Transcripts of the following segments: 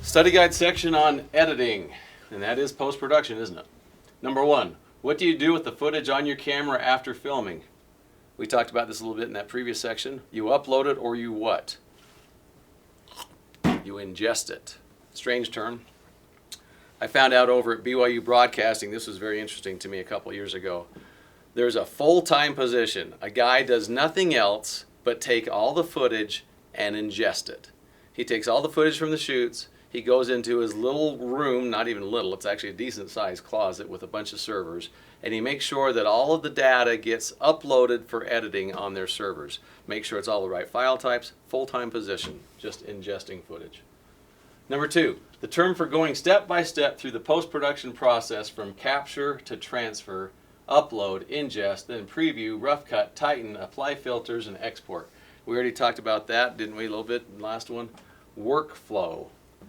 Study guide section on editing, and that is post-production, isn't it? Number one, what do you do with the footage on your camera after filming? We talked about this a little bit in that previous section. You upload it or you what? You ingest it. Strange term. I found out over at BYU Broadcasting, this was very interesting to me a couple years ago. There's a full-time position. A guy does nothing else but take all the footage and ingest it. He takes all the footage from the shoots. He goes into his little room, not even little, it's actually a decent sized closet with a bunch of servers, and he makes sure that all of the data gets uploaded for editing on their servers. Make sure it's all the right file types, full-time position, just ingesting footage. Number two, the term for going step by step through the post-production process from capture to transfer, upload, ingest, then preview, rough cut, tighten, apply filters, and export. We already talked about that, didn't we, a little bit in the last one? Workflow.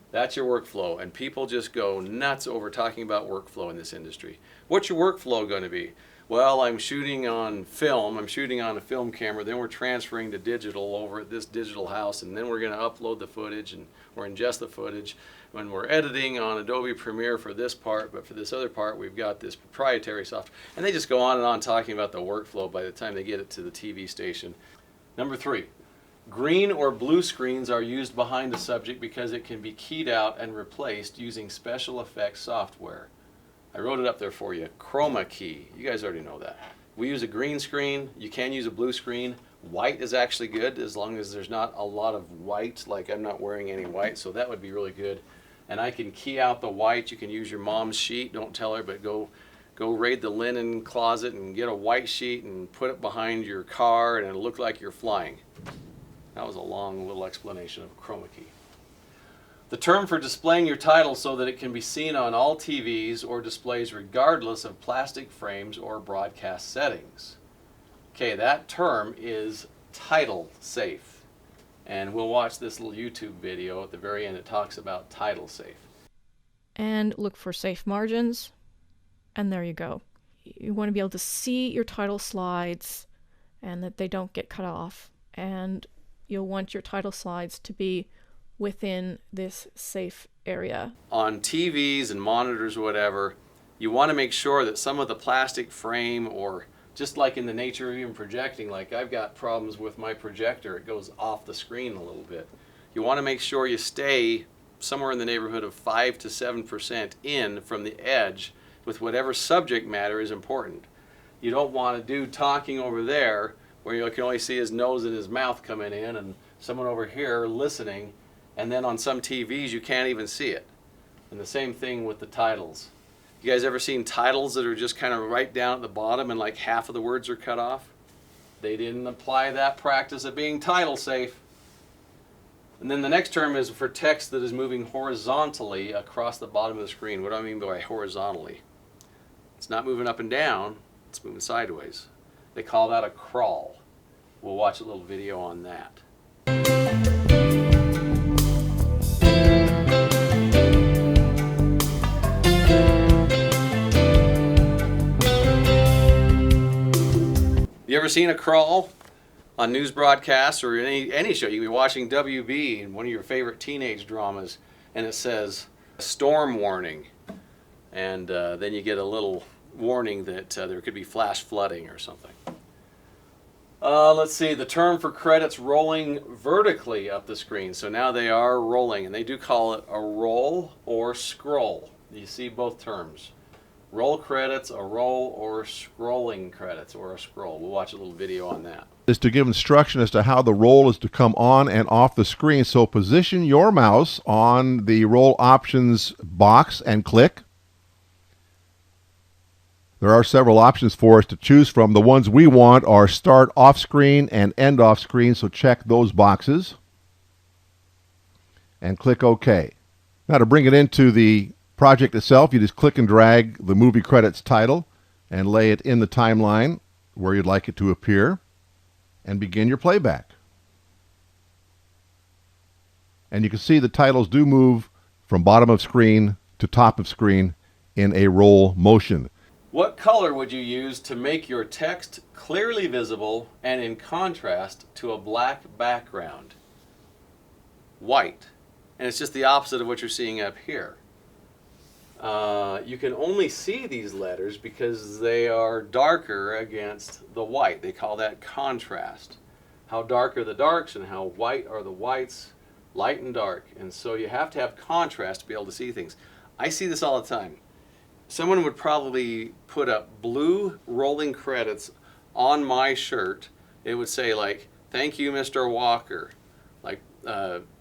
That's your workflow, and people just go nuts over talking about workflow in this industry. What's your workflow going to be? Well, I'm shooting on film, I'm shooting on a film camera, then we're transferring to digital over at this digital house, and then we're going to upload the footage and or ingest the footage. When we're editing on Adobe Premiere for this part, but for this other part we've got this proprietary software. And they just go on and on talking about the workflow by the time they get it to the TV station. Number three. Green or blue screens are used behind the subject because it can be keyed out and replaced using special effects software. I wrote it up there for you. Chroma key. You guys already know that. We use a green screen. You can use a blue screen. White is actually good as long as there's not a lot of white, like I'm not wearing any white, so that would be really good. And I can key out the white. You can use your mom's sheet. Don't tell her, but go raid the linen closet and get a white sheet and put it behind your car and it'll look like you're flying. That was a long little explanation of chroma key. The term for displaying your title so that it can be seen on all TVs or displays regardless of plastic frames or broadcast settings. Okay, that term is title safe. And we'll watch this little YouTube video at the very end. It talks about title safe. And look for safe margins. And there you go. You want to be able to see your title slides and that they don't get cut off. And you'll want your title slides to be within this safe area. On TVs and monitors or whatever, you want to make sure that some of the plastic frame, or just like in the nature of even projecting, like I've got problems with my projector, it goes off the screen a little bit. You want to make sure you stay somewhere in the neighborhood of 5 to 7% in from the edge with whatever subject matter is important. You don't want to do talking over there where you can only see his nose and his mouth coming in and someone over here listening, and then on some TVs you can't even see it. And the same thing with the titles. You guys ever seen titles that are just kind of right down at the bottom and like half of the words are cut off? They didn't apply that practice of being title safe. And then the next term is for text that is moving horizontally across the bottom of the screen. What do I mean by horizontally? It's not moving up and down, it's moving sideways. They call that a crawl. We'll watch a little video on that. You ever seen a crawl on news broadcasts or any show? You can be watching WB and one of your favorite teenage dramas, and it says storm warning, and then you get a little warning that there could be flash flooding or something. Let's see, the term for credits rolling vertically up the screen. So now they are rolling, and they do call it a roll or scroll. You see both terms. Roll credits, a roll, or scrolling credits, or a scroll. We'll watch a little video on that. Is to give instruction as to how the roll is to come on and off the screen. So position your mouse on the roll options box and click. There are several options for us to choose from. The ones we want are start off screen and end off screen, so check those boxes and click OK. Now to bring it into the project itself, you just click and drag the movie credits title and lay it in the timeline where you'd like it to appear and begin your playback. And you can see the titles do move from bottom of screen to top of screen in a roll motion. What color would you use to make your text clearly visible and in contrast to a black background? White. And it's just the opposite of what you're seeing up here. You can only see these letters because they are darker against the white. They call that contrast. How dark are the darks and how white are the whites, light and dark. And so you have to have contrast to be able to see things. I see this all the time. Someone would probably put up blue rolling credits on my shirt. It would say like, thank you, Mr. Walker. Like,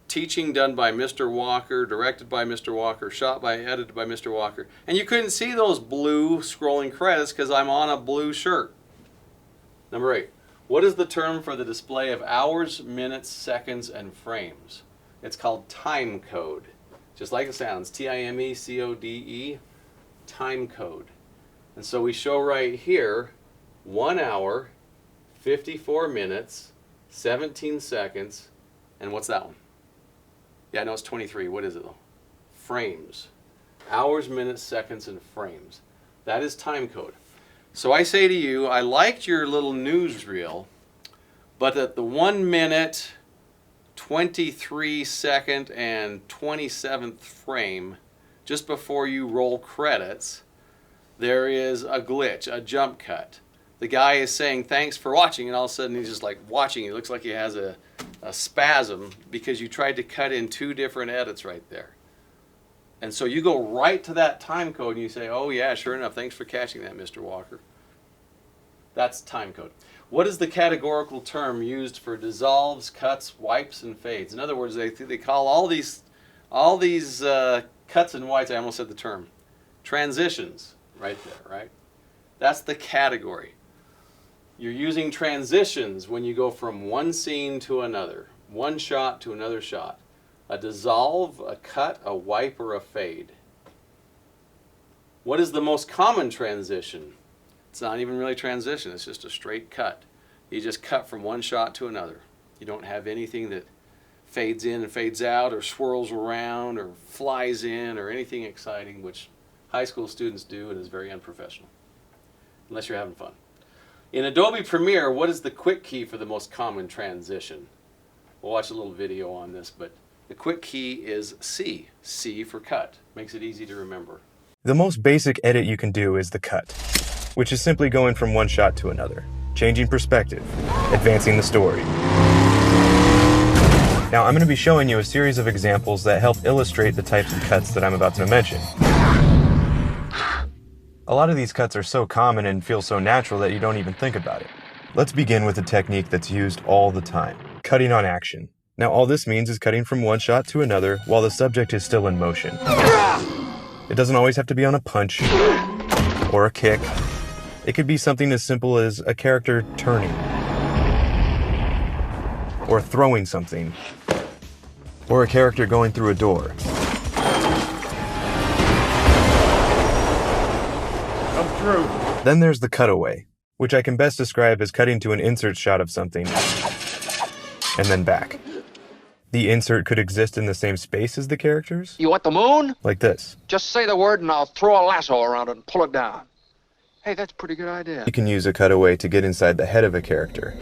teaching done by Mr. Walker, directed by Mr. Walker, shot by, edited by Mr. Walker. And you couldn't see those blue scrolling credits because I'm on a blue shirt. Number 8. What is the term for the display of hours, minutes, seconds, and frames? It's called time code. Just like it sounds, Timecode, time code. And so we show right here 1 hour, 54 minutes, 17 seconds, and what's that one? Yeah, I know it's 23. What is it though? Frames. Hours, minutes, seconds, and frames. That is time code. So I say to you, I liked your little newsreel, but at the 1 minute, 23 second, and 27th frame, just before you roll credits, there is a glitch, a jump cut. The guy is saying thanks for watching, and all of a sudden he's just like watching. He looks like he has a spasm because you tried to cut in 2 different edits right there. And so you go right to that time code and you say, oh yeah, sure enough, thanks for catching that, Mr. Walker. That's time code. What is the categorical term used for dissolves, cuts, wipes, and fades? In other words, they call all these cuts and wipes, I almost said the term, transitions right there, right? That's the category. You're using transitions when you go from one scene to another, one shot to another shot. A dissolve, a cut, a wipe, or a fade. What is the most common transition? It's not even really transition, it's just a straight cut. You just cut from one shot to another. You don't have anything that fades in and fades out or swirls around or flies in or anything exciting, which high school students do and is very unprofessional, unless you're having fun. In Adobe Premiere, what is the quick key for the most common transition? We'll watch a little video on this, but the quick key is C. C for cut. Makes it easy to remember. The most basic edit you can do is the cut, which is simply going from one shot to another, changing perspective, advancing the story. Now I'm going to be showing you a series of examples that help illustrate the types of cuts that I'm about to mention. A lot of these cuts are so common and feel so natural that you don't even think about it. Let's begin with a technique that's used all the time, cutting on action. Now all this means is cutting from one shot to another while the subject is still in motion. It doesn't always have to be on a punch or a kick. It could be something as simple as a character turning or throwing something or a character going through a door. Then there's the cutaway, which I can best describe as cutting to an insert shot of something and then back. The insert could exist in the same space as the characters. You want the moon? Like this. Just say the word and I'll throw a lasso around it and pull it down. Hey, that's a pretty good idea. You can use a cutaway to get inside the head of a character.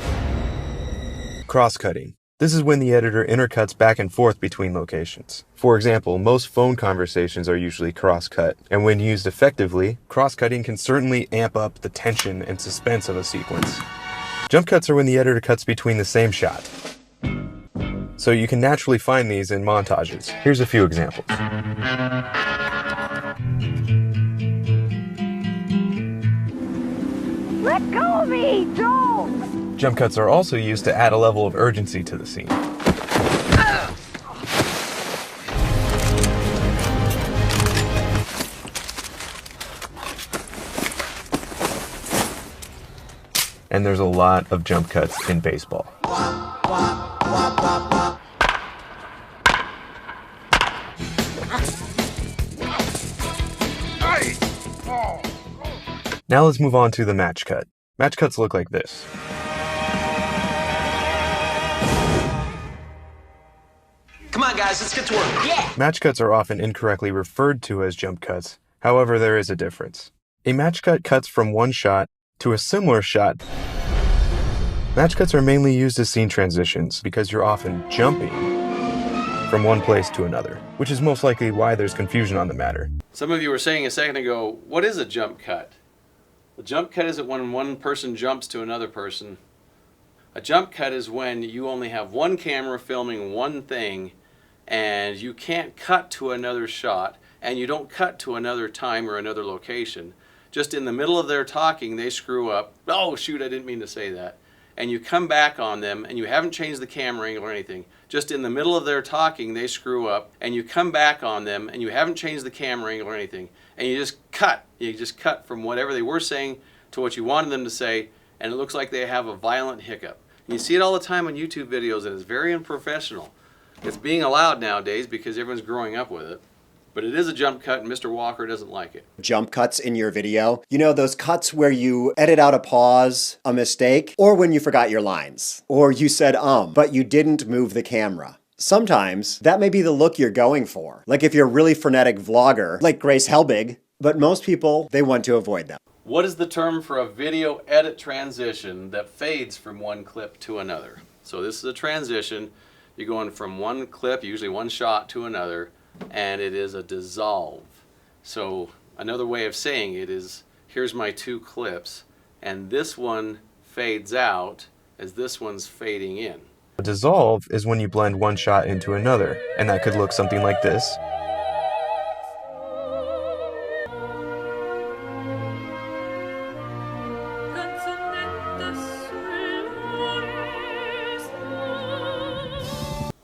Cross-cutting. This is when the editor intercuts back and forth between locations. For example, most phone conversations are usually cross-cut, and when used effectively, cross-cutting can certainly amp up the tension and suspense of a sequence. Jump cuts are when the editor cuts between the same shot. So you can naturally find these in montages. Here's a few examples. Let go of me! Don't! Jump cuts are also used to add a level of urgency to the scene. And there's a lot of jump cuts in baseball. Now let's move on to the match cut. Match cuts look like this. Come on, guys, let's get to work. Yeah! Match cuts are often incorrectly referred to as jump cuts. However, there is a difference. A match cut cuts from one shot to a similar shot. Match cuts are mainly used as scene transitions because you're often jumping from one place to another, which is most likely why there's confusion on the matter. Some of you were saying a second ago, what is a jump cut? A jump cut is when one person jumps to another person. A jump cut is when you only have one camera filming one thing and you can't cut to another shot and you don't cut to another time or another location. Just in the middle of their talking, they screw up. Oh, shoot, I didn't mean to say that. And you come back on them and you haven't changed the camera angle or anything. Just in the middle of their talking, they screw up and you come back on them and you haven't changed the camera angle or anything. And you just cut. You just cut from whatever they were saying to what you wanted them to say, and it looks like they have a violent hiccup. And you see it all the time on YouTube videos, and it's very unprofessional. It's being allowed nowadays because everyone's growing up with it. But it is a jump cut, and Mr. Walker doesn't like it. Jump cuts in your video. You know, those cuts where you edit out a pause, a mistake, or when you forgot your lines, or you said but you didn't move the camera. Sometimes that may be the look you're going for. Like if you're a really frenetic vlogger, like Grace Helbig, but most people, they want to avoid them. What is the term for a video edit transition that fades from one clip to another? So this is a transition. You're going from one clip, usually one shot, to another, and it is a dissolve. So another way of saying it is, here's my two clips, and this one fades out as this one's fading in. A dissolve is when you blend one shot into another, and that could look something like this.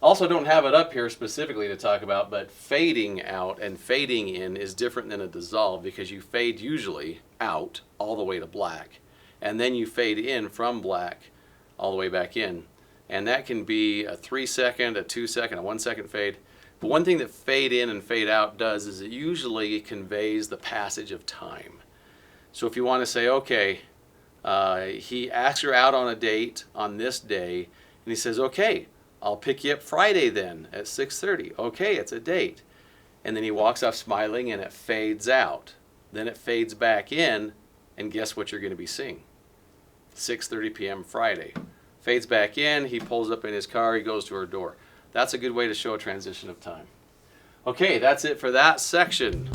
Also don't have it up here specifically to talk about, but fading out and fading in is different than a dissolve because you fade usually out all the way to black, and then you fade in from black all the way back in. And that can be a 3-second, a 2-second, a 1-second fade. But one thing that fade in and fade out does is it usually conveys the passage of time. So if you want to say, okay, he asks her out on a date on this day, and he says, okay, I'll pick you up Friday then at 6:30. Okay, it's a date. And then he walks off smiling and it fades out. Then it fades back in, and guess what you're going to be seeing? 6:30 p.m. Friday. Fades back in, he pulls up in his car, he goes to her door. That's a good way to show a transition of time. Okay, that's it for that section.